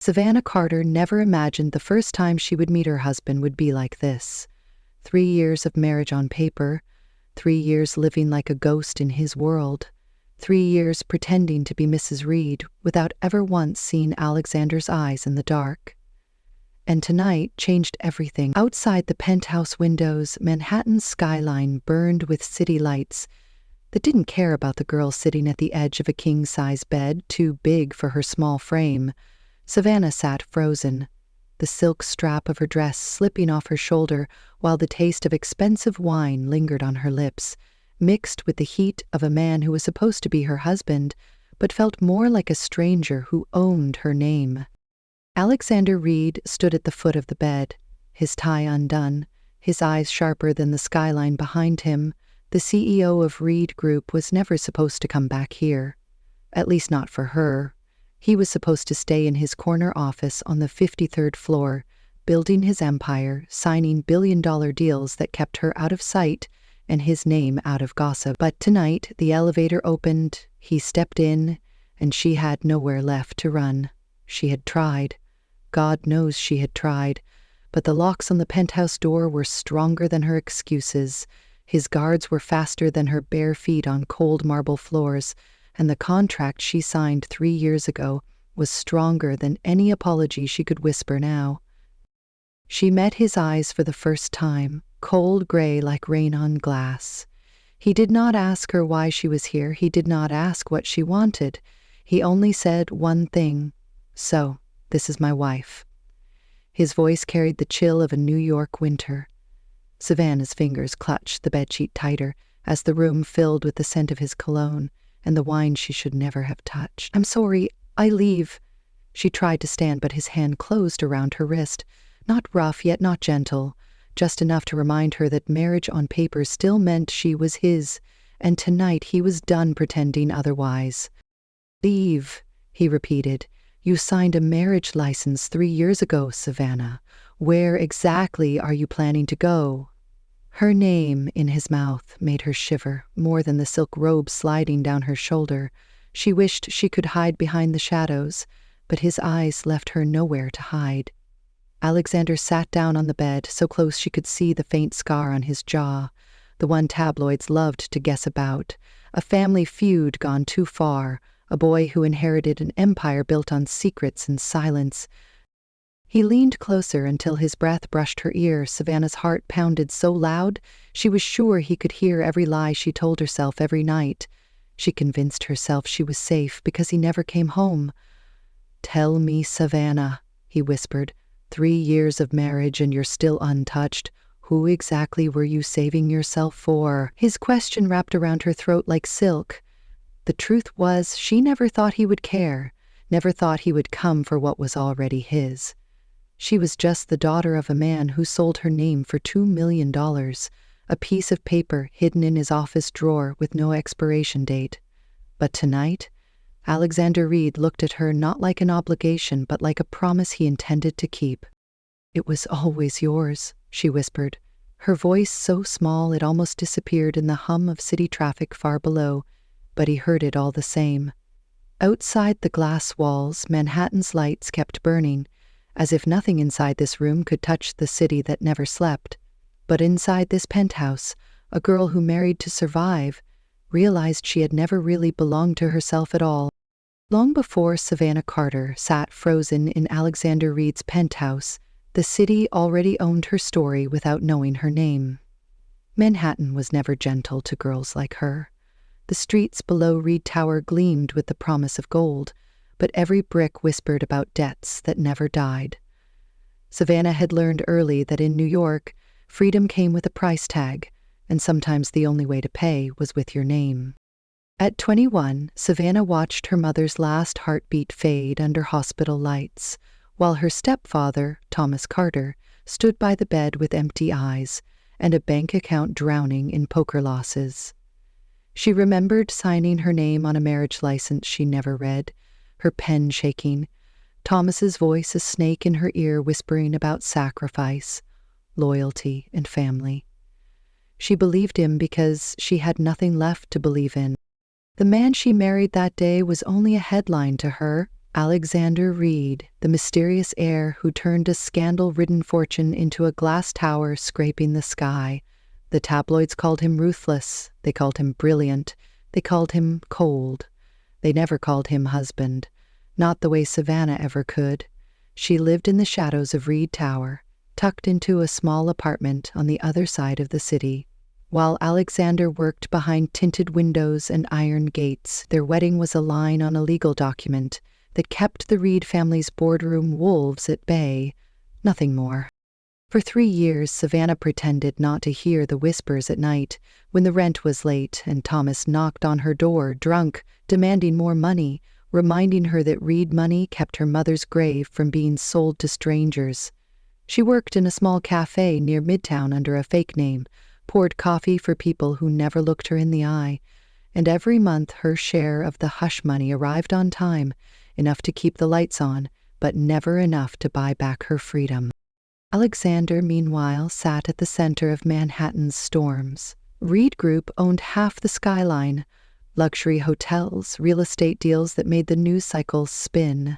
Savannah Carter never imagined the first time she would meet her husband would be like this. 3 years of marriage on paper, 3 years living like a ghost in his world, 3 years pretending to be Mrs. Reed without ever once seeing Alexander's eyes in the dark. And tonight changed everything. Outside the penthouse windows, Manhattan's skyline burned with city lights that didn't care about the girl sitting at the edge of a king-size bed too big for her small frame. Savannah sat frozen, the silk strap of her dress slipping off her shoulder while the taste of expensive wine lingered on her lips, mixed with the heat of a man who was supposed to be her husband, but felt more like a stranger who owned her name. Alexander Reed stood at the foot of the bed, his tie undone, his eyes sharper than the skyline behind him. The CEO of Reed Group was never supposed to come back here. At least not for her. He was supposed to stay in his corner office on the 53rd floor, building his empire, signing billion-dollar deals that kept her out of sight and his name out of gossip. But tonight, the elevator opened, he stepped in, and she had nowhere left to run. She had tried. God knows she had tried. But the locks on the penthouse door were stronger than her excuses. His guards were faster than her bare feet on cold marble floors, and the contract she signed 3 years ago was stronger than any apology she could whisper now. She met his eyes for the first time, cold gray like rain on glass. He did not ask her why she was here. He did not ask what she wanted. He only said one thing. "So, this is my wife." His voice carried the chill of a New York winter. Savannah's fingers clutched the bedsheet tighter as the room filled with the scent of his cologne and the wine she should never have touched. "I'm sorry, I leave." She tried to stand, but his hand closed around her wrist, not rough yet not gentle, just enough to remind her that marriage on paper still meant she was his, and tonight he was done pretending otherwise. "Leave," he repeated. "You signed a marriage license 3 years ago, Savannah. Where exactly are you planning to go?" Her name in his mouth made her shiver more than the silk robe sliding down her shoulder. She wished she could hide behind the shadows, but his eyes left her nowhere to hide. Alexander sat down on the bed, so close she could see the faint scar on his jaw, the one tabloids loved to guess about, a family feud gone too far, a boy who inherited an empire built on secrets and silence. He leaned closer until his breath brushed her ear. Savannah's heart pounded so loud she was sure he could hear every lie she told herself every night. She convinced herself she was safe because he never came home. "Tell me, Savannah," he whispered, 3 years of marriage and you're still untouched. Who exactly were you saving yourself for? His question wrapped around her throat like silk. The truth was, she never thought he would care, never thought he would come for what was already his. She was just the daughter of a man who sold her name for $2 million, a piece of paper hidden in his office drawer with no expiration date. But tonight, Alexander Reed looked at her not like an obligation, but like a promise he intended to keep. "It was always yours," she whispered, her voice so small it almost disappeared in the hum of city traffic far below, but he heard it all the same. Outside the glass walls, Manhattan's lights kept burning, as if nothing inside this room could touch the city that never slept. But inside this penthouse, a girl who married to survive realized she had never really belonged to herself at all. Long before Savannah Carter sat frozen in Alexander Reed's penthouse, the city already owned her story without knowing her name. Manhattan was never gentle to girls like her. The streets below Reed Tower gleamed with the promise of gold, but every brick whispered about debts that never died. Savannah had learned early that in New York, freedom came with a price tag, and sometimes the only way to pay was with your name. At 21, Savannah watched her mother's last heartbeat fade under hospital lights, while her stepfather, Thomas Carter, stood by the bed with empty eyes and a bank account drowning in poker losses. She remembered signing her name on a marriage license she never read, her pen shaking, Thomas's voice a snake in her ear whispering about sacrifice, loyalty, and family. She believed him because she had nothing left to believe in. The man she married that day was only a headline to her, Alexander Reed, the mysterious heir who turned a scandal-ridden fortune into a glass tower scraping the sky. The tabloids called him ruthless, they called him brilliant, they called him cold. They never called him husband, not the way Savannah ever could. She lived in the shadows of Reed Tower, tucked into a small apartment on the other side of the city. While Alexander worked behind tinted windows and iron gates, their wedding was a line on a legal document that kept the Reed family's boardroom wolves at bay, nothing more. For 3 years, Savannah pretended not to hear the whispers at night when the rent was late and Thomas knocked on her door, drunk, demanding more money, reminding her that Reed money kept her mother's grave from being sold to strangers. She worked in a small cafe near Midtown under a fake name, poured coffee for people who never looked her in the eye, and every month her share of the hush money arrived on time, enough to keep the lights on, but never enough to buy back her freedom. Alexander, meanwhile, sat at the center of Manhattan's storms. Reed Group owned half the skyline, luxury hotels, real estate deals that made the news cycle spin.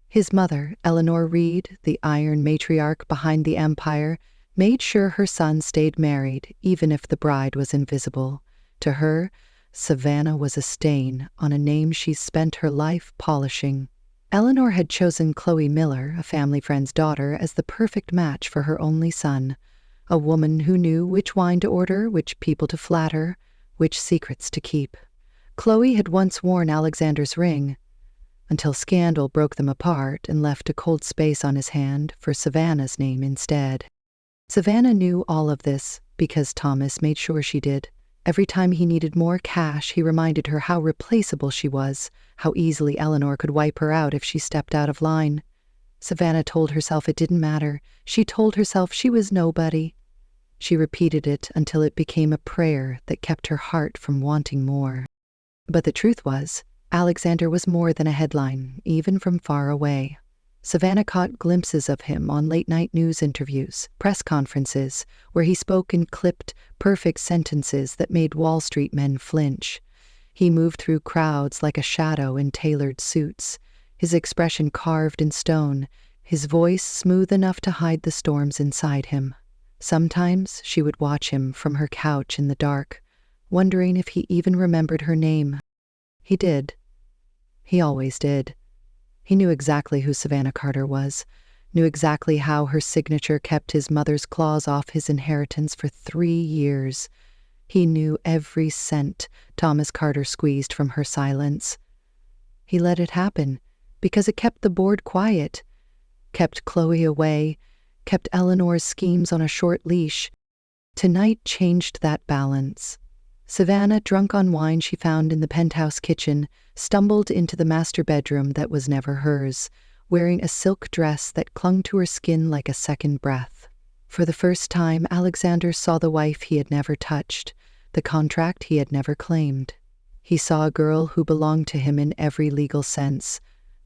His mother, Eleanor Reed, the iron matriarch behind the empire, made sure her son stayed married, even if the bride was invisible. To her, Savannah was a stain on a name she spent her life polishing. Eleanor had chosen Chloe Miller, a family friend's daughter, as the perfect match for her only son, a woman who knew which wine to order, which people to flatter, which secrets to keep. Chloe had once worn Alexander's ring, until scandal broke them apart and left a cold space on his hand for Savannah's name instead. Savannah knew all of this because Thomas made sure she did. Every time he needed more cash, he reminded her how replaceable she was, how easily Eleanor could wipe her out if she stepped out of line. Savannah told herself it didn't matter. She told herself she was nobody. She repeated it until it became a prayer that kept her heart from wanting more. But the truth was, Alexander was more than a headline, even from far away. Savannah caught glimpses of him on late-night news interviews, press conferences, where he spoke in clipped, perfect sentences that made Wall Street men flinch. He moved through crowds like a shadow in tailored suits, his expression carved in stone, his voice smooth enough to hide the storms inside him. Sometimes she would watch him from her couch in the dark, wondering if he even remembered her name. He did. He always did. He knew exactly who Savannah Carter was, knew exactly how her signature kept his mother's claws off his inheritance for 3 years. He knew every cent Thomas Carter squeezed from her silence. He let it happen because it kept the board quiet, kept Chloe away, kept Eleanor's schemes on a short leash. Tonight changed that balance. Savannah, drunk on wine she found in the penthouse kitchen, stumbled into the master bedroom that was never hers, wearing a silk dress that clung to her skin like a second breath. For the first time, Alexander saw the wife he had never touched, the contract he had never claimed. He saw a girl who belonged to him in every legal sense,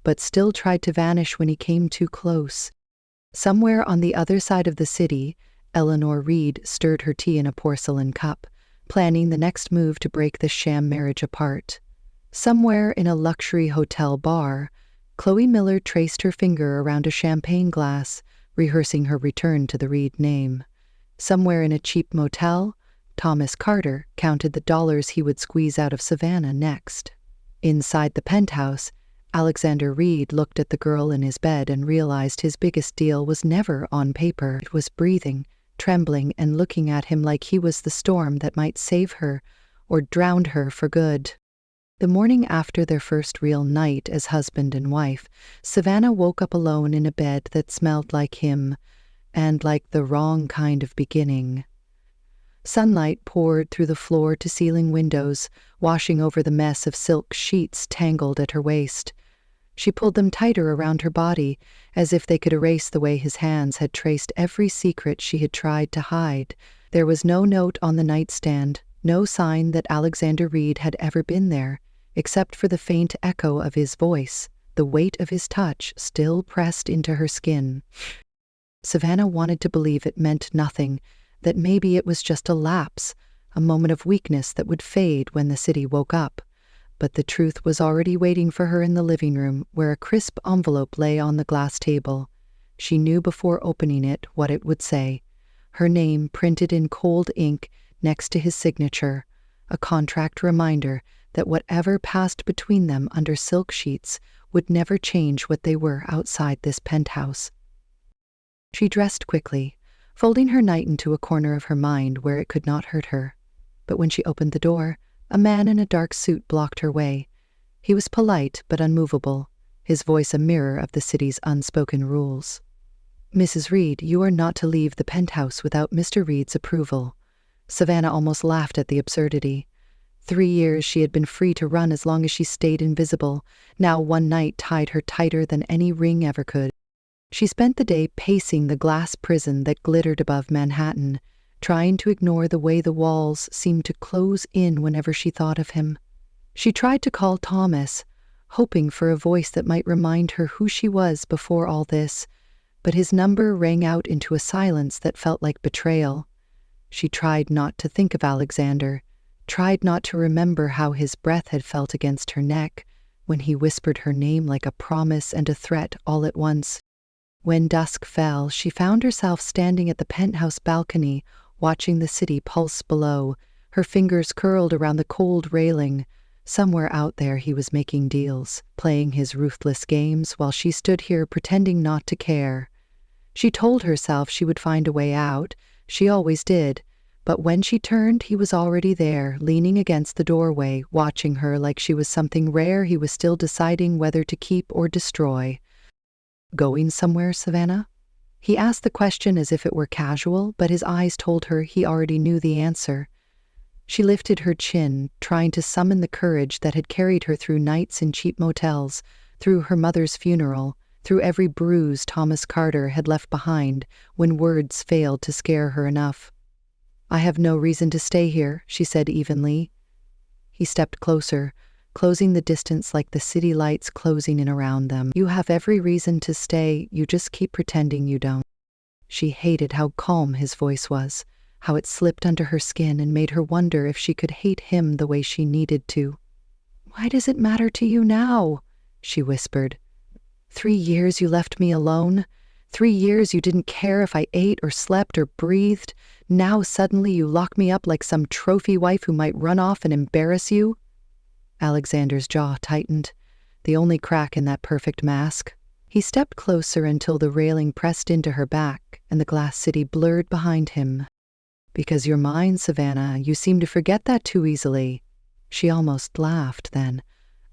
but still tried to vanish when he came too close. Somewhere on the other side of the city, Eleanor Reed stirred her tea in a porcelain cup, planning the next move to break the sham marriage apart. Somewhere in a luxury hotel bar, Chloe Miller traced her finger around a champagne glass, rehearsing her return to the Reed name. Somewhere in a cheap motel, Thomas Carter counted the dollars he would squeeze out of Savannah next. Inside the penthouse, Alexander Reed looked at the girl in his bed and realized his biggest deal was never on paper. It was breathing, trembling, and looking at him like he was the storm that might save her or drown her for good. The morning after their first real night as husband and wife, Savannah woke up alone in a bed that smelled like him, and like the wrong kind of beginning. Sunlight poured through the floor-to-ceiling windows, washing over the mess of silk sheets tangled at her waist. She pulled them tighter around her body, as if they could erase the way his hands had traced every secret she had tried to hide. There was no note on the nightstand, no sign that Alexander Reed had ever been there, except for the faint echo of his voice, the weight of his touch still pressed into her skin. Savannah wanted to believe it meant nothing, that maybe it was just a lapse, a moment of weakness that would fade when the city woke up. but the truth was already waiting for her in the living room, where a crisp envelope lay on the glass table. She knew before opening it what it would say. Her name printed in cold ink next to his signature, a contract reminder that whatever passed between them under silk sheets would never change what they were outside this penthouse. She dressed quickly, folding her night into a corner of her mind where it could not hurt her. But when she opened the door, a man in a dark suit blocked her way. He was polite but unmovable, his voice a mirror of the city's unspoken rules. "Mrs. Reed, you are not to leave the penthouse without Mr. Reed's approval." Savannah almost laughed at the absurdity. 3 years she had been free to run as long as she stayed invisible. Now one night tied her tighter than any ring ever could. She spent the day pacing the glass prison that glittered above Manhattan, trying to ignore the way the walls seemed to close in whenever she thought of him. She tried to call Thomas, hoping for a voice that might remind her who she was before all this, but his number rang out into a silence that felt like betrayal. She tried not to think of Alexander, tried not to remember how his breath had felt against her neck when he whispered her name like a promise and a threat all at once. When dusk fell, she found herself standing at the penthouse balcony, watching the city pulse below, her fingers curled around the cold railing. Somewhere out there he was making deals, playing his ruthless games while she stood here pretending not to care. She told herself she would find a way out. She always did. But when she turned, he was already there, leaning against the doorway, watching her like she was something rare he was still deciding whether to keep or destroy. "Going somewhere, Savannah?" He asked the question as if it were casual, but his eyes told her he already knew the answer. She lifted her chin, trying to summon the courage that had carried her through nights in cheap motels, through her mother's funeral, through every bruise Thomas Carter had left behind when words failed to scare her enough. "I have no reason to stay here," she said evenly. He stepped closer, closing the distance like the city lights closing in around them. "You have every reason to stay, you just keep pretending you don't." She hated how calm his voice was, how it slipped under her skin and made her wonder if she could hate him the way she needed to. "Why does it matter to you now?" she whispered. 3 years you left me alone. 3 years you didn't care if I ate or slept or breathed. Now suddenly you lock me up like some trophy wife who might run off and embarrass you." Alexander's jaw tightened, the only crack in that perfect mask. He stepped closer until the railing pressed into her back and the glass city blurred behind him. "Because you're mine, Savannah. You seem to forget that too easily." She almost laughed then,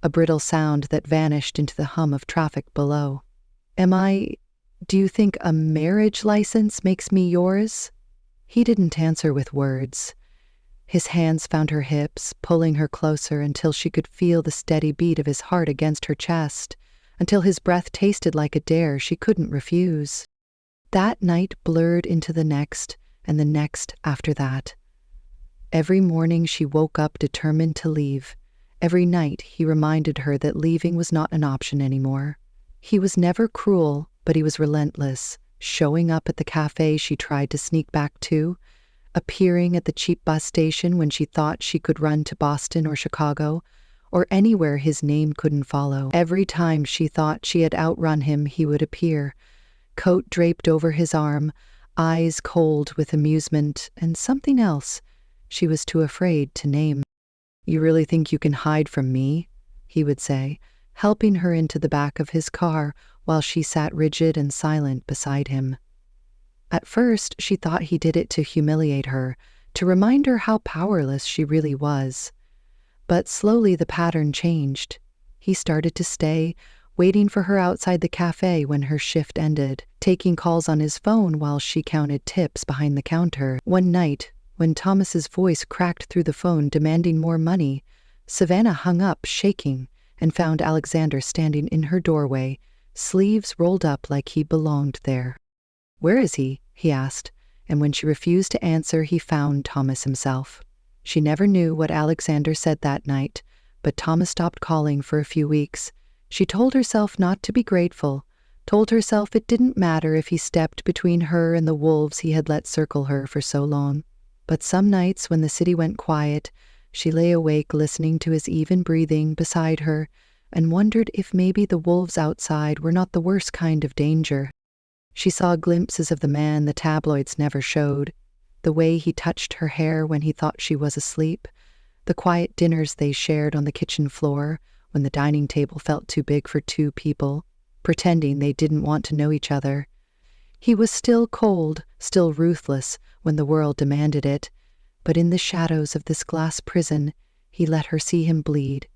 a brittle sound that vanished into the hum of traffic below. Do you think a marriage license makes me yours?" He didn't answer with words. His hands found her hips, pulling her closer until she could feel the steady beat of his heart against her chest, until his breath tasted like a dare she couldn't refuse. That night blurred into the next, and the next after that. Every morning she woke up determined to leave. Every night he reminded her that leaving was not an option anymore. He was never cruel, but he was relentless, showing up at the cafe she tried to sneak back to, appearing at the cheap bus station when she thought she could run to Boston or Chicago, or anywhere his name couldn't follow. Every time she thought she had outrun him, he would appear, coat draped over his arm, eyes cold with amusement, and something else she was too afraid to name. "You really think you can hide from me?" he would say, helping her into the back of his car while she sat rigid and silent beside him. At first, she thought he did it to humiliate her, to remind her how powerless she really was. But slowly the pattern changed. He started to stay, waiting for her outside the cafe when her shift ended, taking calls on his phone while she counted tips behind the counter. One night, when Thomas's voice cracked through the phone demanding more money, Savannah hung up, shaking, and found Alexander standing in her doorway, sleeves rolled up like he belonged there. "Where is he?" he asked, and when she refused to answer, he found Thomas himself. She never knew what Alexander said that night, but Thomas stopped calling for a few weeks. She told herself not to be grateful, told herself it didn't matter if he stepped between her and the wolves he had let circle her for so long. But some nights when the city went quiet, She lay awake listening to his even breathing beside her and wondered if maybe the wolves outside were not the worst kind of danger. She saw glimpses of the man the tabloids never showed, the way he touched her hair when he thought she was asleep, the quiet dinners they shared on the kitchen floor when the dining table felt too big for two people, pretending they didn't want to know each other. He was still cold, still ruthless when the world demanded it, but in the shadows of this glass prison, he let her see him bleed,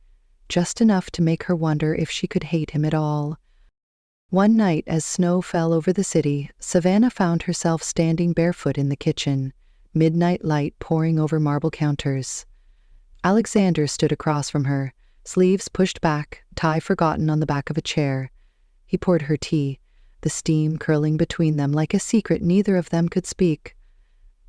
just enough to make her wonder if she could hate him at all. One night, as snow fell over the city, Savannah found herself standing barefoot in the kitchen, midnight light pouring over marble counters. Alexander stood across from her, sleeves pushed back, tie forgotten on the back of a chair. He poured her tea, the steam curling between them like a secret neither of them could speak.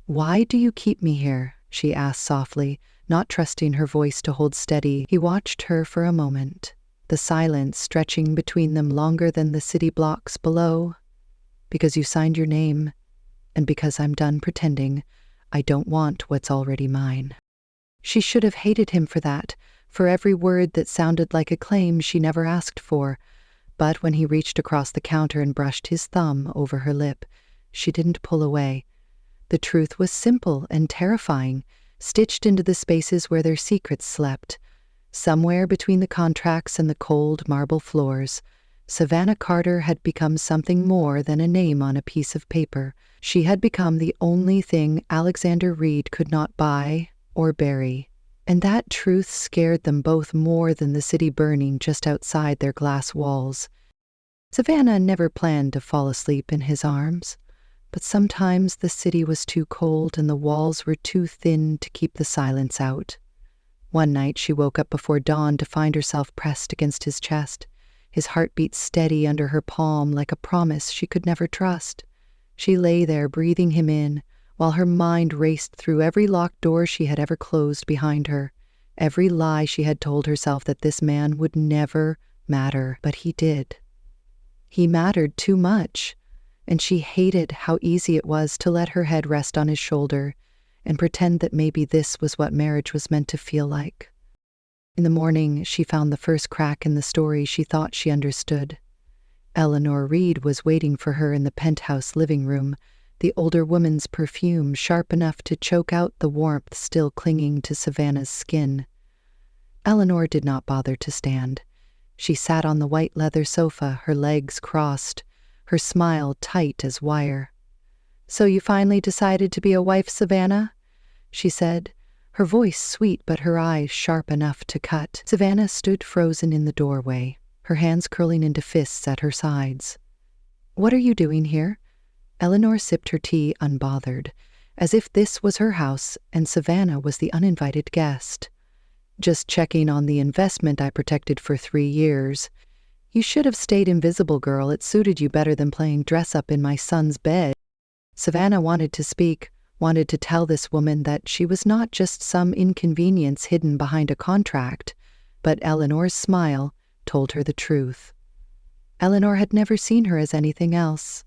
"Why do you keep me here?" she asked softly, not trusting her voice to hold steady. He watched her for a moment, the silence stretching between them longer than the city blocks below. "Because you signed your name, and because I'm done pretending. I don't want what's already mine." She should have hated him for that, for every word that sounded like a claim she never asked for. But when he reached across the counter and brushed his thumb over her lip, she didn't pull away. The truth was simple and terrifying, stitched into the spaces where their secrets slept. Somewhere between the contracts and the cold marble floors, Savannah Carter had become something more than a name on a piece of paper. She had become the only thing Alexander Reed could not buy or bury. And that truth scared them both more than the city burning just outside their glass walls. Savannah never planned to fall asleep in his arms, but sometimes the city was too cold and the walls were too thin to keep the silence out. One night she woke up before dawn to find herself pressed against his chest, his heartbeat steady under her palm like a promise she could never trust. She lay there breathing him in, while her mind raced through every locked door she had ever closed behind her, every lie she had told herself that this man would never matter, but he did. He mattered too much, and she hated how easy it was to let her head rest on his shoulder and pretend that maybe this was what marriage was meant to feel like. In the morning, she found the first crack in the story she thought she understood. Eleanor Reed was waiting for her in the penthouse living room, the older woman's perfume sharp enough to choke out the warmth still clinging to Savannah's skin. Eleanor did not bother to stand. She sat on the white leather sofa, her legs crossed, her smile tight as wire. "So you finally decided to be a wife, Savannah?" she said, her voice sweet but her eyes sharp enough to cut. Savannah stood frozen in the doorway, her hands curling into fists at her sides. "What are you doing here?" Eleanor sipped her tea unbothered, as if this was her house and Savannah was the uninvited guest. "Just checking on the investment I protected for 3 years. You should have stayed invisible, girl. It suited you better than playing dress-up in my son's bed." Savannah wanted to speak, wanted to tell this woman that she was not just some inconvenience hidden behind a contract, but Eleanor's smile told her the truth. Eleanor had never seen her as anything else.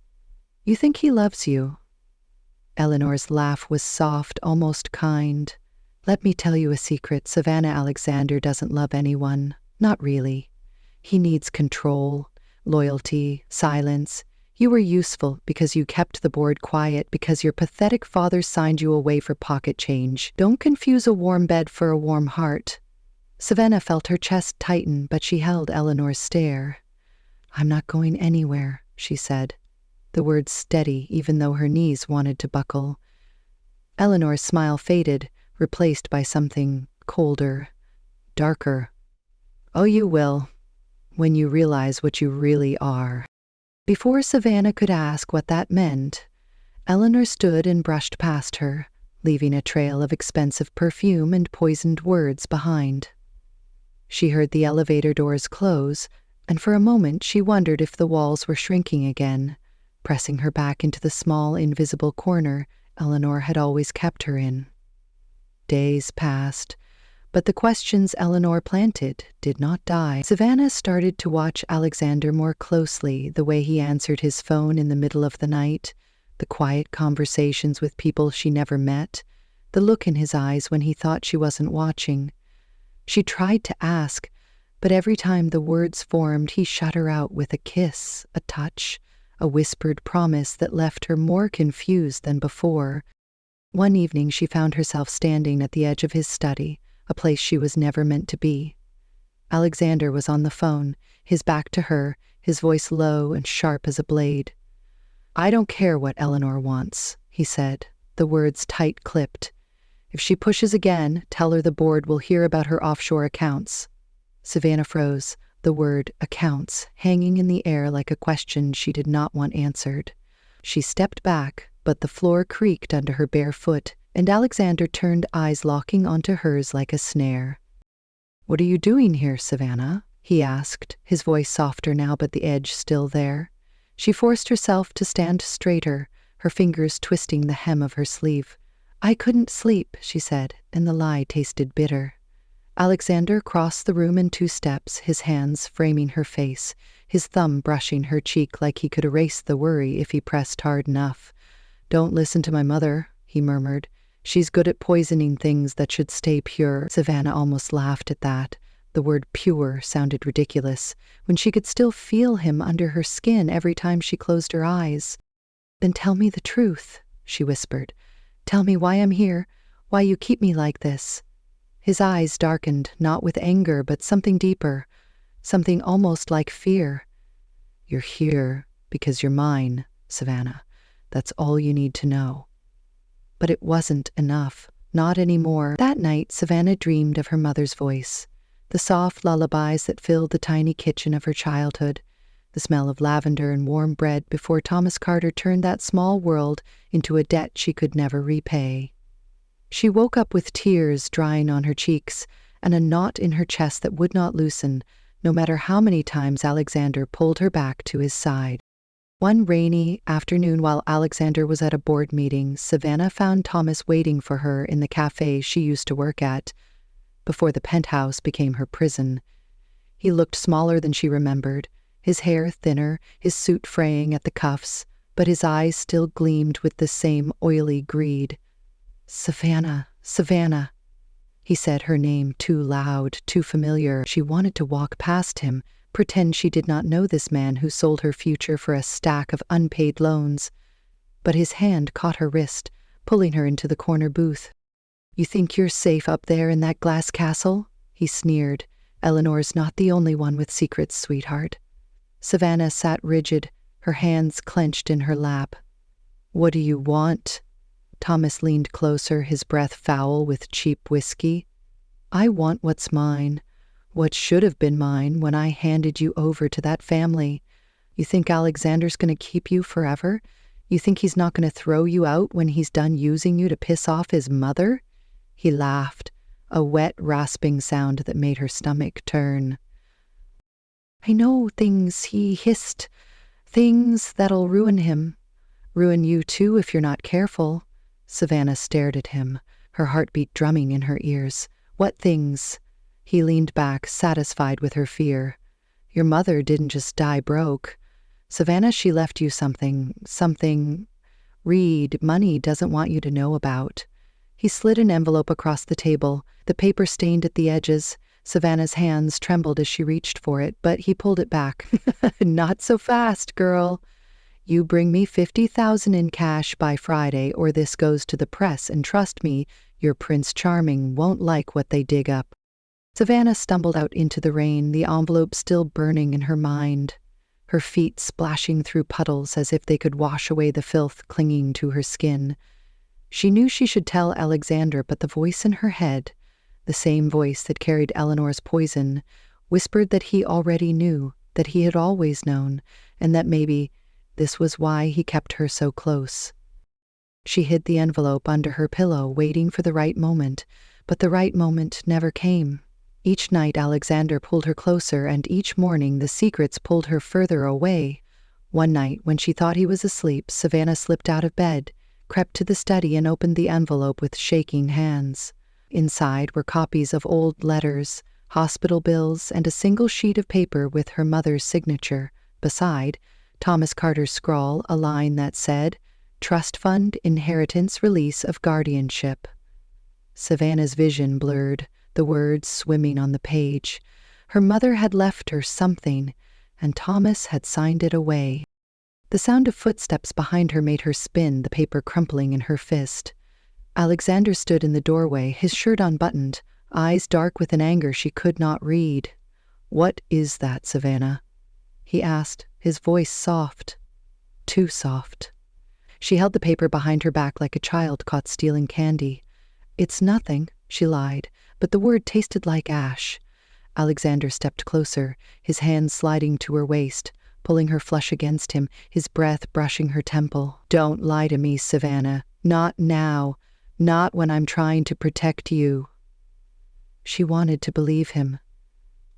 "You think he loves you?" Eleanor's laugh was soft, almost kind. "Let me tell you a secret. Savannah Alexander doesn't love anyone. Not really. He needs control, loyalty, silence. You were useful because you kept the board quiet, because your pathetic father signed you away for pocket change. Don't confuse a warm bed for a warm heart." Savannah felt her chest tighten, but she held Eleanor's stare. "I'm not going anywhere," she said, the words steady even though her knees wanted to buckle. Eleanor's smile faded, replaced by something colder, darker. "Oh, you will, when you realize what you really are." Before Savannah could ask what that meant, Eleanor stood and brushed past her, leaving a trail of expensive perfume and poisoned words behind. She heard the elevator doors close, and for a moment she wondered if the walls were shrinking again, pressing her back into the small, invisible corner Eleanor had always kept her in. Days passed, but the questions Eleanor planted did not die. Savannah started to watch Alexander more closely, the way he answered his phone in the middle of the night, the quiet conversations with people she never met, the look in his eyes when he thought she wasn't watching. She tried to ask, but every time the words formed, he shut her out with a kiss, a touch, a whispered promise that left her more confused than before. One evening she found herself standing at the edge of his study, a place she was never meant to be. Alexander was on the phone, his back to her, his voice low and sharp as a blade. "I don't care what Eleanor wants," he said, the words tight-clipped. "If she pushes again, tell her the board will hear about her offshore accounts." Savannah froze, the word accounts hanging in the air like a question she did not want answered. She stepped back, but the floor creaked under her bare foot, and Alexander turned, eyes locking onto hers like a snare. "What are you doing here, Savannah?" he asked, his voice softer now but the edge still there. She forced herself to stand straighter, her fingers twisting the hem of her sleeve. "I couldn't sleep," she said, and the lie tasted bitter. Alexander crossed the room in 2 steps, his hands framing her face, his thumb brushing her cheek like he could erase the worry if he pressed hard enough. "Don't listen to my mother," he murmured. "She's good at poisoning things that should stay pure." Savannah almost laughed at that. The word pure sounded ridiculous, when she could still feel him under her skin every time she closed her eyes. "Then tell me the truth," she whispered. "Tell me why I'm here, why you keep me like this." His eyes darkened, not with anger, but something deeper, something almost like fear. "You're here because you're mine, Savannah. That's all you need to know." But it wasn't enough, not anymore. That night, Savannah dreamed of her mother's voice, the soft lullabies that filled the tiny kitchen of her childhood, the smell of lavender and warm bread before Thomas Carter turned that small world into a debt she could never repay. She woke up with tears drying on her cheeks and a knot in her chest that would not loosen, no matter how many times Alexander pulled her back to his side. One rainy afternoon while Alexander was at a board meeting, Savannah found Thomas waiting for her in the cafe she used to work at, before the penthouse became her prison. He looked smaller than she remembered, his hair thinner, his suit fraying at the cuffs, but his eyes still gleamed with the same oily greed. "Savannah, Savannah." He said her name too loud, too familiar. She wanted to walk past him, pretend she did not know this man who sold her future for a stack of unpaid loans. But his hand caught her wrist, pulling her into the corner booth. "You think you're safe up there in that glass castle?" he sneered. "Eleanor's not the only one with secrets, sweetheart." Savannah sat rigid, her hands clenched in her lap. "What do you want?" Thomas leaned closer, his breath foul with cheap whiskey. "I want what's mine, what should have been mine when I handed you over to that family. You think Alexander's going to keep you forever? You think he's not going to throw you out when he's done using you to piss off his mother?" He laughed, a wet, rasping sound that made her stomach turn. "I know things," he hissed, "things that'll ruin him. Ruin you too if you're not careful." Savannah stared at him, her heartbeat drumming in her ears. "What things?" He leaned back, satisfied with her fear. "Your mother didn't just die broke. Savannah, she left you something Reed, money doesn't want you to know about." He slid an envelope across the table, the paper stained at the edges. Savannah's hands trembled as she reached for it, but he pulled it back. "Not so fast, girl. You bring me 50,000 in cash by Friday, or this goes to the press, and trust me, your Prince Charming won't like what they dig up." Savannah stumbled out into the rain, the envelope still burning in her mind, her feet splashing through puddles as if they could wash away the filth clinging to her skin. She knew she should tell Alexander, but the voice in her head, the same voice that carried Eleanor's poison, whispered that he already knew, that he had always known, and that maybe this was why he kept her so close. She hid the envelope under her pillow, waiting for the right moment, but the right moment never came. Each night Alexander pulled her closer, and each morning the secrets pulled her further away. One night, when she thought he was asleep, Savannah slipped out of bed, crept to the study, and opened the envelope with shaking hands. Inside were copies of old letters, hospital bills, and a single sheet of paper with her mother's signature. Beside, Thomas Carter's scrawl, a line that said, "Trust Fund, Inheritance, Release of Guardianship." Savannah's vision blurred, the words swimming on the page. Her mother had left her something, and Thomas had signed it away. The sound of footsteps behind her made her spin, the paper crumpling in her fist. Alexander stood in the doorway, his shirt unbuttoned, eyes dark with an anger she could not read. "What is that, Savannah?" he asked, his voice soft. Too soft. She held the paper behind her back like a child caught stealing candy. "It's nothing," she lied, but the word tasted like ash. Alexander stepped closer, his hands sliding to her waist, pulling her flush against him, his breath brushing her temple. "Don't lie to me, Savannah. Not now. Not when I'm trying to protect you." She wanted to believe him,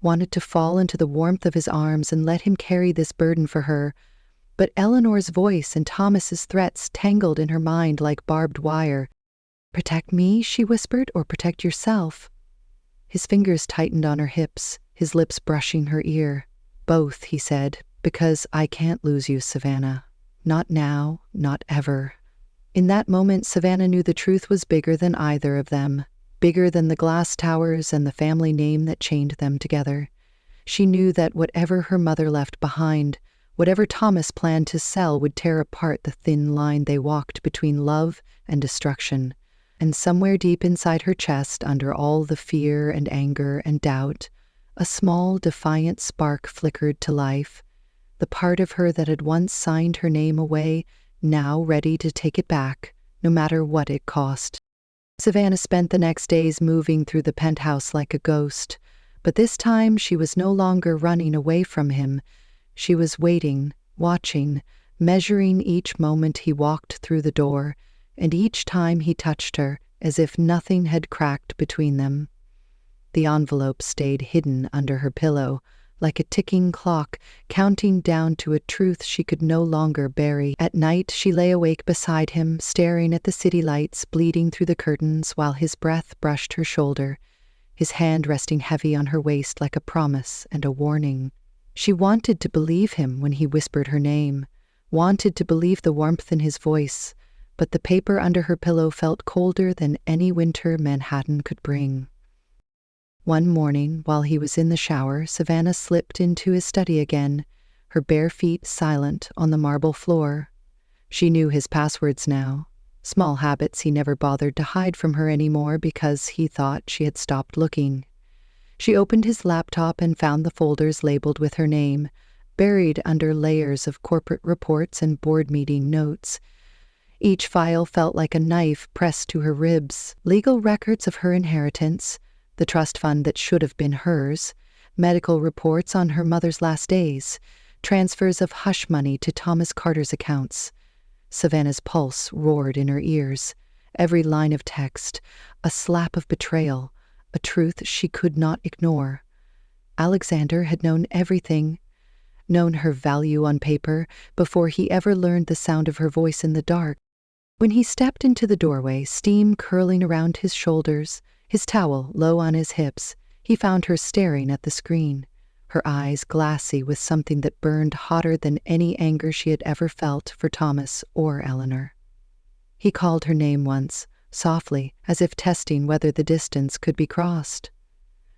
wanted to fall into the warmth of his arms and let him carry this burden for her. But Eleanor's voice and Thomas's threats tangled in her mind like barbed wire. "Protect me," she whispered, "or protect yourself?" His fingers tightened on her hips, his lips brushing her ear. "Both," he said, "because I can't lose you, Savannah. Not now, not ever." In that moment, Savannah knew the truth was bigger than either of them, bigger than the glass towers and the family name that chained them together. She knew that whatever her mother left behind, whatever Thomas planned to sell, would tear apart the thin line they walked between love and destruction. And somewhere deep inside her chest, under all the fear and anger and doubt, a small, defiant spark flickered to life. The part of her that had once signed her name away, now ready to take it back, no matter what it cost. Savannah spent the next days moving through the penthouse like a ghost, but this time she was no longer running away from him. She was waiting, watching, measuring each moment he walked through the door, and each time he touched her, as if nothing had cracked between them. The envelope stayed hidden under her pillow, like a ticking clock, counting down to a truth she could no longer bury. At night, she lay awake beside him, staring at the city lights bleeding through the curtains while his breath brushed her shoulder, his hand resting heavy on her waist like a promise and a warning. She wanted to believe him when he whispered her name, wanted to believe the warmth in his voice, but the paper under her pillow felt colder than any winter Manhattan could bring. One morning, while he was in the shower, Savannah slipped into his study again, her bare feet silent on the marble floor. She knew his passwords now, small habits he never bothered to hide from her anymore because he thought she had stopped looking. She opened his laptop and found the folders labeled with her name, buried under layers of corporate reports and board meeting notes. Each file felt like a knife pressed to her ribs. Legal records of her inheritance, the trust fund that should have been hers, medical reports on her mother's last days, transfers of hush money to Thomas Carter's accounts. Savannah's pulse roared in her ears. Every line of text, a slap of betrayal, a truth she could not ignore. Alexander had known everything, known her value on paper, before he ever learned the sound of her voice in the dark. When he stepped into the doorway, steam curling around his shoulders, his towel low on his hips, he found her staring at the screen, her eyes glassy with something that burned hotter than any anger she had ever felt for Thomas or Eleanor. He called her name once, softly, as if testing whether the distance could be crossed.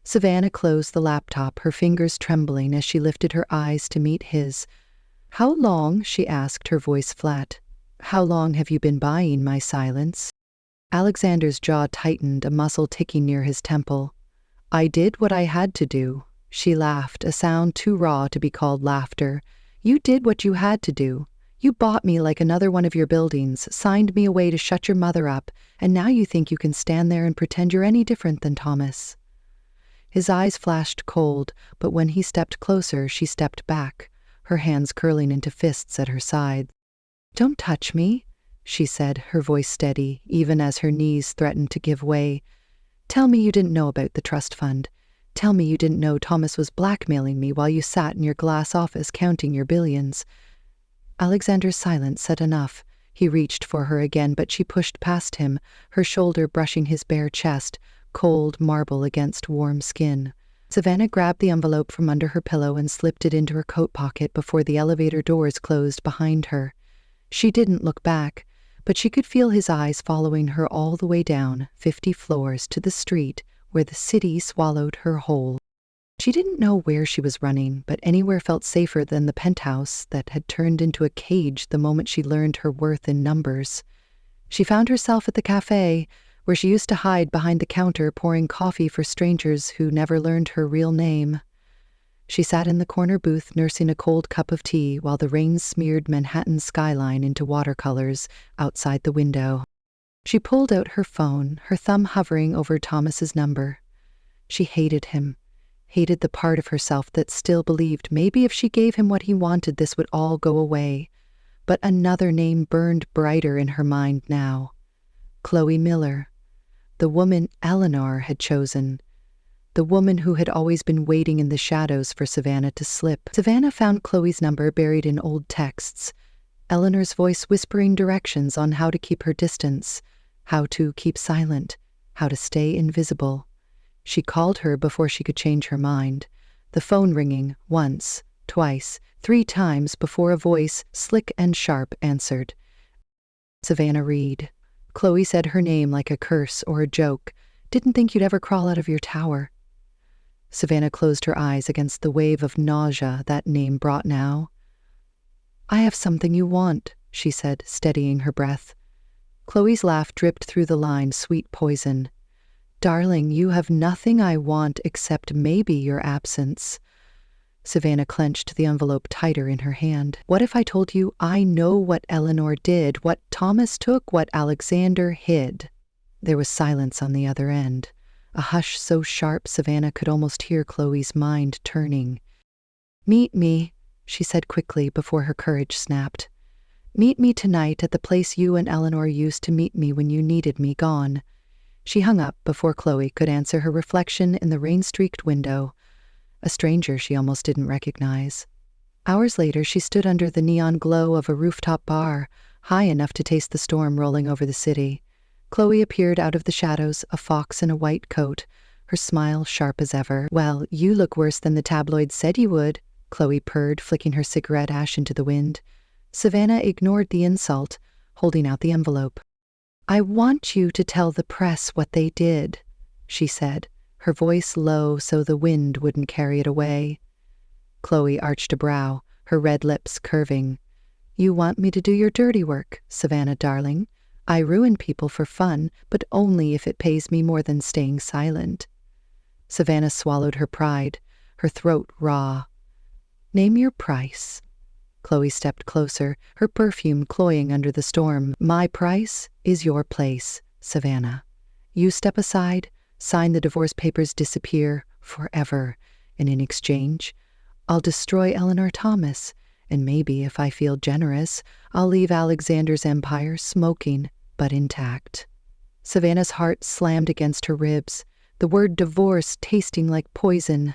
Savannah closed the laptop, her fingers trembling as she lifted her eyes to meet his. "How long," she asked, her voice flat, "how long have you been buying my silence?" Alexander's jaw tightened, a muscle ticking near his temple. "I did what I had to do." She laughed, a sound too raw to be called laughter. "You did what you had to do. You bought me like another one of your buildings, signed me away to shut your mother up, and now you think you can stand there and pretend you're any different than Thomas." His eyes flashed cold, but when he stepped closer, she stepped back, her hands curling into fists at her side. "Don't touch me," she said, her voice steady, even as her knees threatened to give way. "Tell me you didn't know about the trust fund. Tell me you didn't know Thomas was blackmailing me while you sat in your glass office counting your billions." Alexander's silence said enough. He reached for her again, but she pushed past him, her shoulder brushing his bare chest, cold marble against warm skin. Savannah grabbed the envelope from under her pillow and slipped it into her coat pocket before the elevator doors closed behind her. She didn't look back, but she could feel his eyes following her all the way down 50 floors to the street where the city swallowed her whole. She didn't know where she was running, but anywhere felt safer than the penthouse that had turned into a cage the moment she learned her worth in numbers. She found herself at the cafe, where she used to hide behind the counter pouring coffee for strangers who never learned her real name. She sat in the corner booth nursing a cold cup of tea while the rain smeared Manhattan's skyline into watercolors outside the window. She pulled out her phone, her thumb hovering over Thomas's number. She hated him, hated the part of herself that still believed maybe if she gave him what he wanted this would all go away. But another name burned brighter in her mind now. Chloe Miller. The woman Eleanor had chosen. The woman who had always been waiting in the shadows for Savannah to slip. Savannah found Chloe's number buried in old texts. Eleanor's voice whispering directions on how to keep her distance, how to keep silent, how to stay invisible. She called her before she could change her mind. The phone ringing once, twice, 3 times before a voice, slick and sharp, answered. Savannah Reed. Chloe said her name like a curse or a joke. Didn't think you'd ever crawl out of your tower. Savannah closed her eyes against the wave of nausea that name brought now. I have something you want, she said, steadying her breath. Chloe's laugh dripped through the line, sweet poison. Darling, you have nothing I want except maybe your absence. Savannah clenched the envelope tighter in her hand. What if I told you I know what Eleanor did, what Thomas took, what Alexander hid? There was silence on the other end, a hush so sharp Savannah could almost hear Chloe's mind turning. Meet me, she said quickly before her courage snapped. Meet me tonight at the place you and Eleanor used to meet me when you needed me gone. She hung up before Chloe could answer her reflection in the rain-streaked window, a stranger she almost didn't recognize. Hours later, she stood under the neon glow of a rooftop bar, high enough to taste the storm rolling over the city. Chloe appeared out of the shadows, a fox in a white coat, her smile sharp as ever. Well, you look worse than the tabloids said you would, Chloe purred, flicking her cigarette ash into the wind. Savannah ignored the insult, holding out the envelope. I want you to tell the press what they did, she said, her voice low so the wind wouldn't carry it away. Chloe arched a brow, her red lips curving. You want me to do your dirty work, Savannah darling. I ruin people for fun, but only if it pays me more than staying silent. Savannah swallowed her pride, her throat raw. Name your price. Chloe stepped closer, her perfume cloying under the storm. My price is your place, Savannah. You step aside, sign the divorce papers, disappear forever, and in exchange, I'll destroy Eleanor Thomas, and maybe, if I feel generous, I'll leave Alexander's empire smoking but intact. Savannah's heart slammed against her ribs, the word divorce tasting like poison.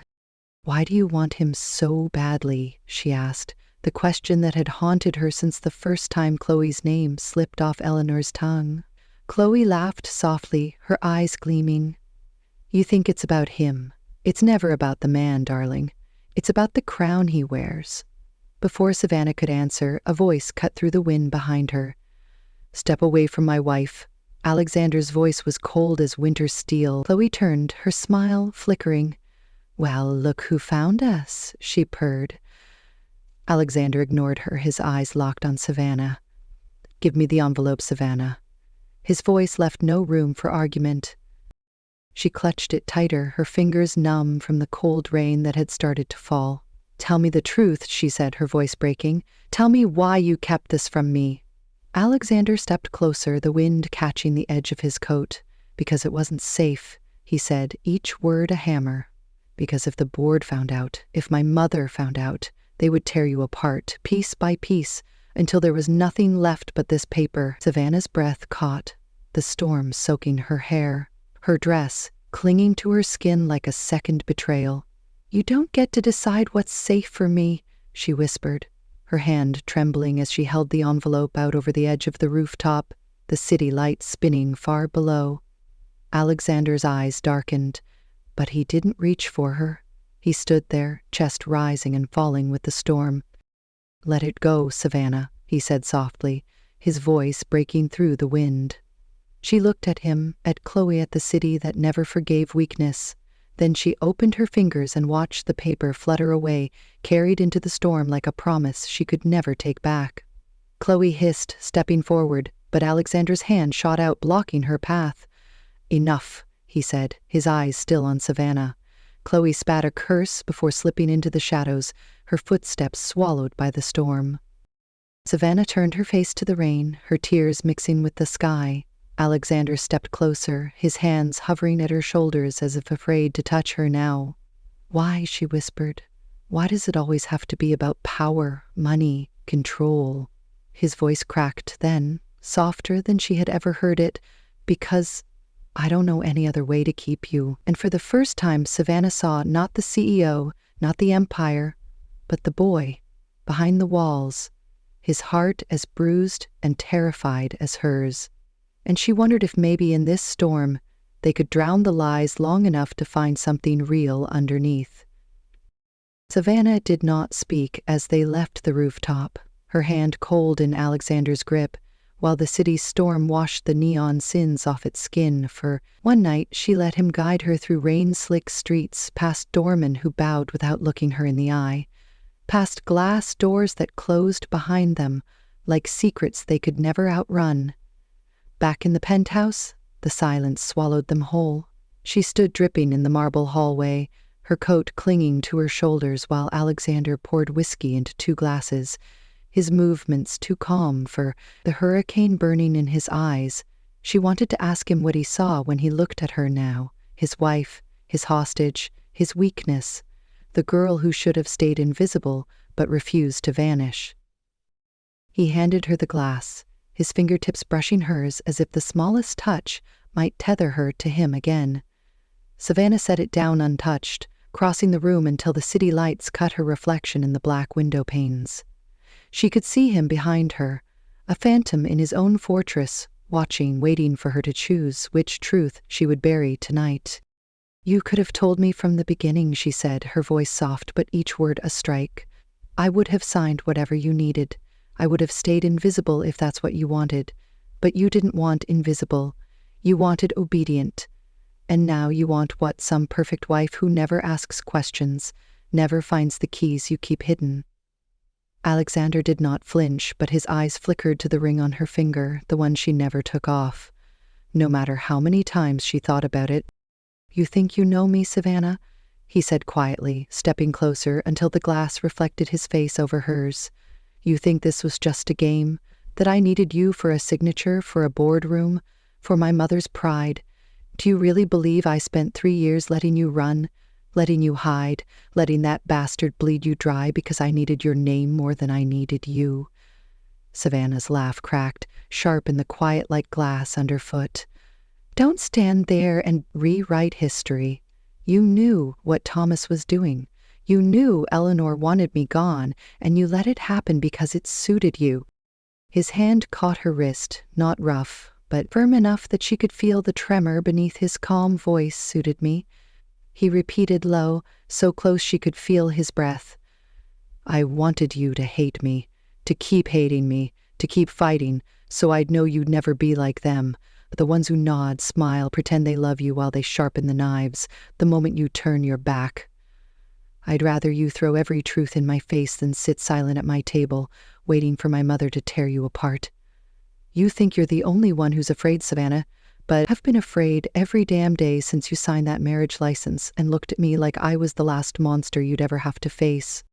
Why do you want him so badly? She asked, the question that had haunted her since the first time Chloe's name slipped off Eleanor's tongue. Chloe laughed softly, her eyes gleaming. You think it's about him. It's never about the man, darling. It's about the crown he wears. Before Savannah could answer, a voice cut through the wind behind her. Step away from my wife. Alexander's voice was cold as winter steel. Chloe turned, her smile flickering. Well, look who found us, she purred. Alexander ignored her, his eyes locked on Savannah. Give me the envelope, Savannah. His voice left no room for argument. She clutched it tighter, her fingers numb from the cold rain that had started to fall. Tell me the truth, she said, her voice breaking. Tell me why you kept this from me. Alexander stepped closer, the wind catching the edge of his coat. Because it wasn't safe, he said, each word a hammer. Because if the board found out, if my mother found out, they would tear you apart, piece by piece, until there was nothing left but this paper. Savannah's breath caught, the storm soaking her hair, her dress clinging to her skin like a second betrayal. You don't get to decide what's safe for me, she whispered, her hand trembling as she held the envelope out over the edge of the rooftop, the city lights spinning far below. Alexander's eyes darkened, but he didn't reach for her. He stood there, chest rising and falling with the storm. Let it go, Savannah, he said softly, his voice breaking through the wind. She looked at him, at Chloe, at the city that never forgave weakness. Then she opened her fingers and watched the paper flutter away, carried into the storm like a promise she could never take back. Chloe hissed, stepping forward, but Alexander's hand shot out, blocking her path. "Enough," he said, his eyes still on Savannah. Chloe spat a curse before slipping into the shadows, her footsteps swallowed by the storm. Savannah turned her face to the rain, her tears mixing with the sky. Alexander stepped closer, his hands hovering at her shoulders as if afraid to touch her now. "Why?" she whispered. "Why does it always have to be about power, money, control?" His voice cracked then, softer than she had ever heard it. "Because I don't know any other way to keep you." And for the first time, Savannah saw not the CEO, not the empire, but the boy, behind the walls, his heart as bruised and terrified as hers. And she wondered if maybe in this storm they could drown the lies long enough to find something real underneath. Savannah did not speak as they left the rooftop, her hand cold in Alexander's grip, while the city's storm washed the neon sins off its skin. For one night she let him guide her through rain-slick streets, past doormen who bowed without looking her in the eye, past glass doors that closed behind them like secrets they could never outrun. Back in the penthouse, the silence swallowed them whole. She stood dripping in the marble hallway, her coat clinging to her shoulders while Alexander poured whiskey into 2 glasses, his movements too calm for the hurricane burning in his eyes. She wanted to ask him what he saw when he looked at her now, his wife, his hostage, his weakness, the girl who should have stayed invisible but refused to vanish. He handed her the glass, his fingertips brushing hers as if the smallest touch might tether her to him again. Savannah set it down untouched, crossing the room until the city lights cut her reflection in the black window panes. She could see him behind her, a phantom in his own fortress, watching, waiting for her to choose which truth she would bury tonight. "You could have told me from the beginning," she said, her voice soft but each word a strike. "I would have signed whatever you needed. I would have stayed invisible if that's what you wanted. But you didn't want invisible. You wanted obedient. And now you want what? Some perfect wife who never asks questions, never finds the keys you keep hidden." Alexander did not flinch, but his eyes flickered to the ring on her finger, the one she never took off. No matter how many times she thought about it. "You think you know me, Savannah?" he said quietly, stepping closer until the glass reflected his face over hers. "You think this was just a game? That I needed you for a signature, for a boardroom, for my mother's pride? Do you really believe I spent 3 years letting you run, letting you hide, letting that bastard bleed you dry because I needed your name more than I needed you?" Savannah's laugh cracked, sharp in the quiet like glass underfoot. "Don't stand there and rewrite history. You knew what Thomas was doing. You knew Eleanor wanted me gone, and you let it happen because it suited you." His hand caught her wrist, not rough, but firm enough that she could feel the tremor beneath his calm voice. "Suited me," he repeated low, so close she could feel his breath. "I wanted you to hate me, to keep hating me, to keep fighting, so I'd know you'd never be like them. The ones who nod, smile, pretend they love you while they sharpen the knives, the moment you turn your back. I'd rather you throw every truth in my face than sit silent at my table, waiting for my mother to tear you apart. You think you're the only one who's afraid, Savannah, but I've been afraid every damn day since you signed that marriage license and looked at me like I was the last monster you'd ever have to face."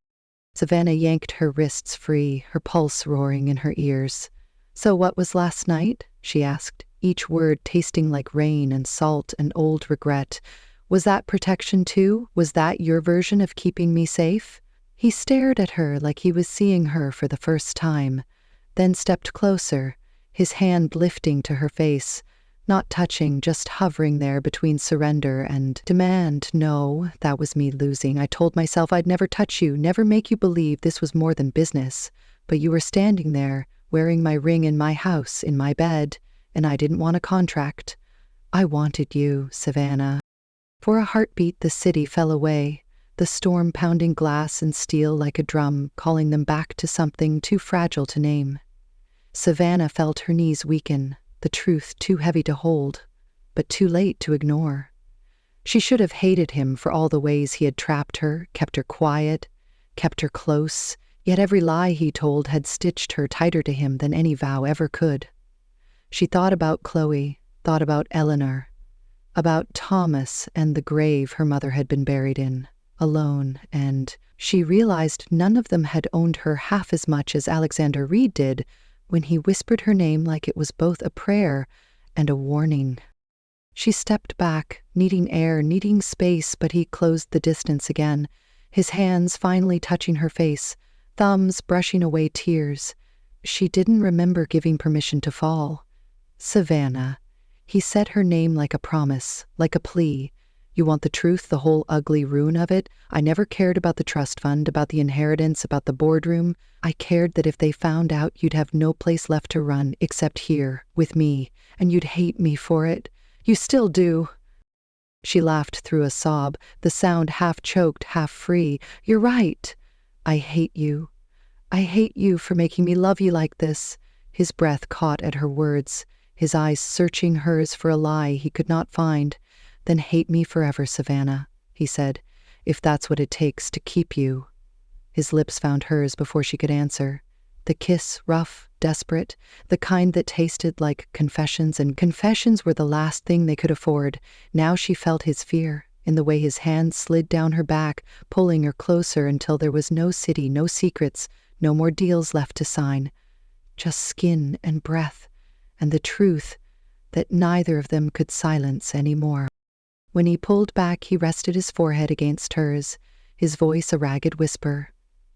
Savannah yanked her wrists free, her pulse roaring in her ears. "So what was last night?" she asked, each word tasting like rain and salt and old regret. "Was that protection too? Was that your version of keeping me safe?" He stared at her like he was seeing her for the first time, then stepped closer, his hand lifting to her face, not touching, just hovering there between surrender and demand. "No, that was me losing. I told myself I'd never touch you, never make you believe this was more than business. But you were standing there, wearing my ring in my house, in my bed, and I didn't want a contract. I wanted you, Savannah." For a heartbeat, the city fell away, the storm pounding glass and steel like a drum, calling them back to something too fragile to name. Savannah felt her knees weaken, the truth too heavy to hold, but too late to ignore. She should have hated him for all the ways he had trapped her, kept her quiet, kept her close, yet every lie he told had stitched her tighter to him than any vow ever could. She thought about Chloe, thought about Eleanor, about Thomas and the grave her mother had been buried in, alone, and she realized none of them had owned her half as much as Alexander Reed did when he whispered her name like it was both a prayer and a warning. She stepped back, needing air, needing space, but he closed the distance again, his hands finally touching her face, thumbs brushing away tears. She didn't remember giving permission to fall. Savannah. He said her name like a promise, like a plea. You want the truth, the whole ugly ruin of it? I never cared about the trust fund, about the inheritance, about the boardroom. I cared that if they found out, you'd have no place left to run except here, with me, and you'd hate me for it. You still do. She laughed through a sob, the sound half choked, half free. You're right. I hate you. I hate you for making me love you like this. His breath caught at her words, his eyes searching hers for a lie he could not find. Then hate me forever, Savannah, he said, if that's what it takes to keep you. His lips found hers before she could answer. The kiss, rough, desperate, the kind that tasted like confessions, and confessions were the last thing they could afford. Now she felt his fear, in the way his hand slid down her back, pulling her closer until there was no city, no secrets, no more deals left to sign. Just skin and breath, and the truth that neither of them could silence anymore. When he pulled back, he rested his forehead against hers, his voice a ragged whisper.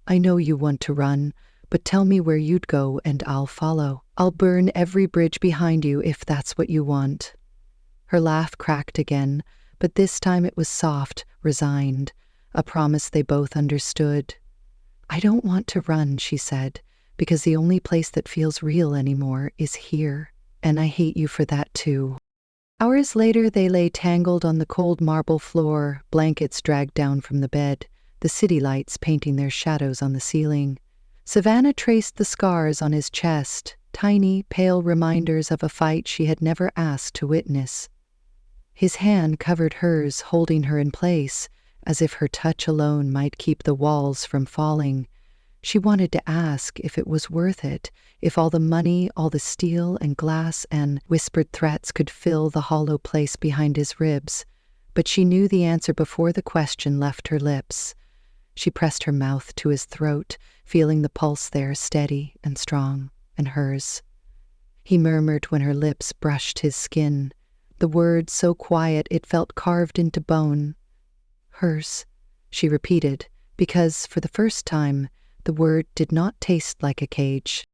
I know you want to run, but tell me where you'd go and I'll follow. I'll burn every bridge behind you if that's what you want. Her laugh cracked again, but this time it was soft, resigned, a promise they both understood. I don't want to run, she said, because the only place that feels real anymore is here, and I hate you for that too. Hours later, they lay tangled on the cold marble floor, blankets dragged down from the bed, the city lights painting their shadows on the ceiling. Savannah traced the scars on his chest, tiny, pale reminders of a fight she had never asked to witness. His hand covered hers, holding her in place, as if her touch alone might keep the walls from falling. She wanted to ask if it was worth it, if all the money, all the steel and glass and whispered threats could fill the hollow place behind his ribs, but she knew the answer before the question left her lips. She pressed her mouth to his throat, feeling the pulse there steady and strong, and hers. He murmured when her lips brushed his skin, the word so quiet it felt carved into bone. Hers, she repeated, because for the first time, the word did not taste like a cage.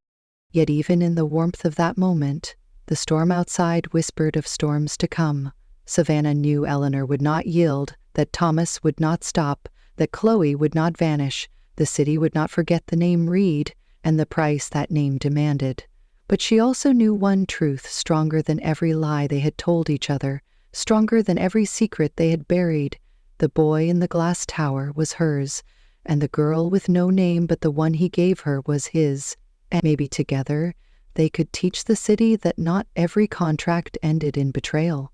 Yet even in the warmth of that moment, the storm outside whispered of storms to come. Savannah knew Eleanor would not yield, that Thomas would not stop, that Chloe would not vanish, the city would not forget the name Reed and the price that name demanded. But she also knew one truth stronger than every lie they had told each other, stronger than every secret they had buried. The boy in the glass tower was hers, and the girl with no name but the one he gave her was his. And maybe together they could teach the city that not every contract ended in betrayal.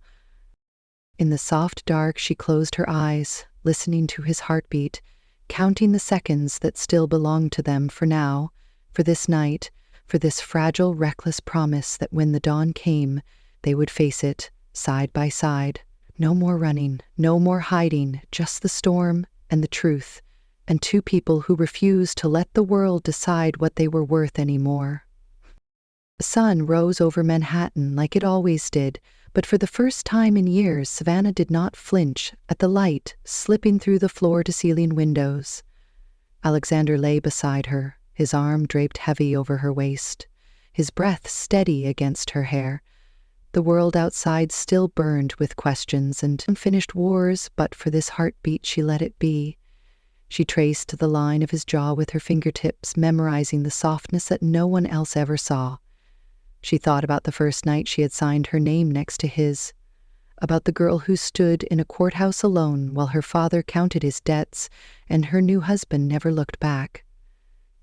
In the soft dark, she closed her eyes, listening to his heartbeat, counting the seconds that still belonged to them for now, for this night, for this fragile, reckless promise that when the dawn came, they would face it, side by side. No more running, no more hiding, just the storm and the truth, and two people who refused to let the world decide what they were worth anymore. The sun rose over Manhattan like it always did, but for the first time in years, Savannah did not flinch at the light slipping through the floor-to-ceiling windows. Alexander lay beside her, his arm draped heavy over her waist, his breath steady against her hair. The world outside still burned with questions and unfinished wars, but for this heartbeat she let it be. She traced the line of his jaw with her fingertips, memorizing the softness that no one else ever saw. She thought about the first night she had signed her name next to his, about the girl who stood in a courthouse alone while her father counted his debts and her new husband never looked back.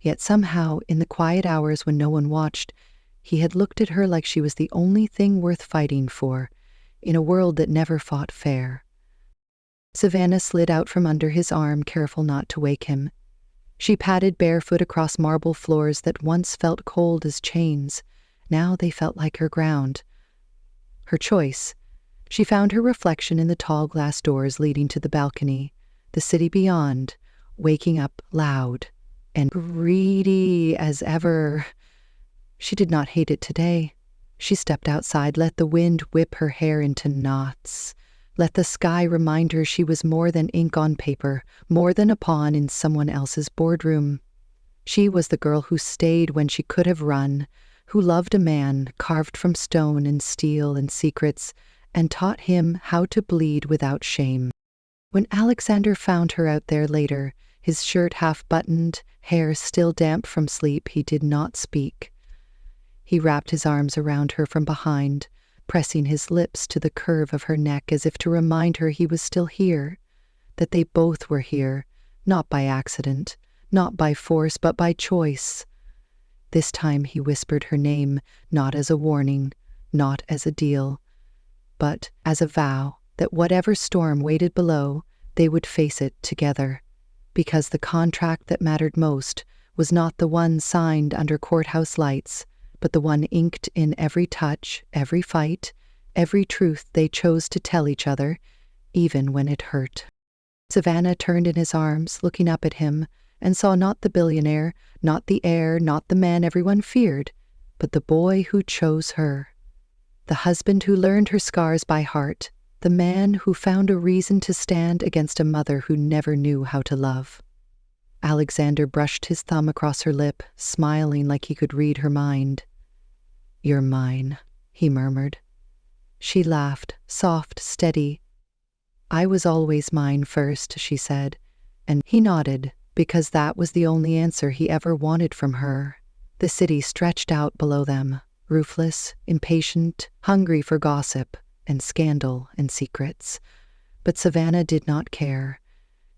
Yet somehow, in the quiet hours when no one watched, He had looked at her like she was the only thing worth fighting for, in a world that never fought fair. Savannah slid out from under his arm, careful not to wake him. She padded barefoot across marble floors that once felt cold as chains. Now they felt like her ground. Her choice. She found her reflection in the tall glass doors leading to the balcony, the city beyond, waking up loud and greedy as ever. She did not hate it today. She stepped outside, let the wind whip her hair into knots. Let the sky remind her she was more than ink on paper, more than a pawn in someone else's boardroom. She was the girl who stayed when she could have run, who loved a man carved from stone and steel and secrets, and taught him how to bleed without shame. When Alexander found her out there later, his shirt half-buttoned, hair still damp from sleep, he did not speak. He wrapped his arms around her from behind, pressing his lips to the curve of her neck as if to remind her he was still here, that they both were here, not by accident, not by force, but by choice. This time he whispered her name, not as a warning, not as a deal, but as a vow that whatever storm waited below, they would face it together, because the contract that mattered most was not the one signed under courthouse lights, but the one inked in every touch, every fight, every truth they chose to tell each other, even when it hurt. Savannah turned in his arms, looking up at him, and saw not the billionaire, not the heir, not the man everyone feared, but the boy who chose her. The husband who learned her scars by heart, the man who found a reason to stand against a mother who never knew how to love. Alexander brushed his thumb across her lip, smiling like he could read her mind. "You're mine," he murmured. She laughed, soft, steady. "I was always mine first," she said, and he nodded, because that was the only answer he ever wanted from her. The city stretched out below them, roofless, impatient, hungry for gossip and scandal and secrets. But Savannah did not care.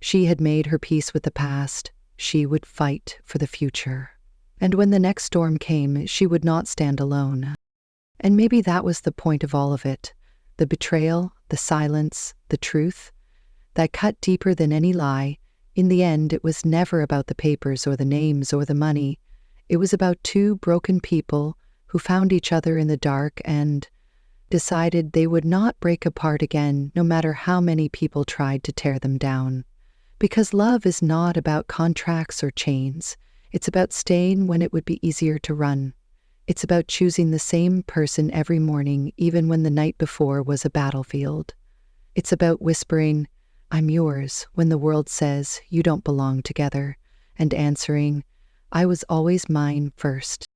She had made her peace with the past. She would fight for the future. And when the next storm came, she would not stand alone. And maybe that was the point of all of it. The betrayal, the silence, the truth, that cut deeper than any lie. In the end, it was never about the papers or the names or the money. It was about two broken people who found each other in the dark and decided they would not break apart again, no matter how many people tried to tear them down. Because love is not about contracts or chains. It's about staying when it would be easier to run. It's about choosing the same person every morning, even when the night before was a battlefield. It's about whispering, "I'm yours," when the world says you don't belong together, and answering, "I was always mine first."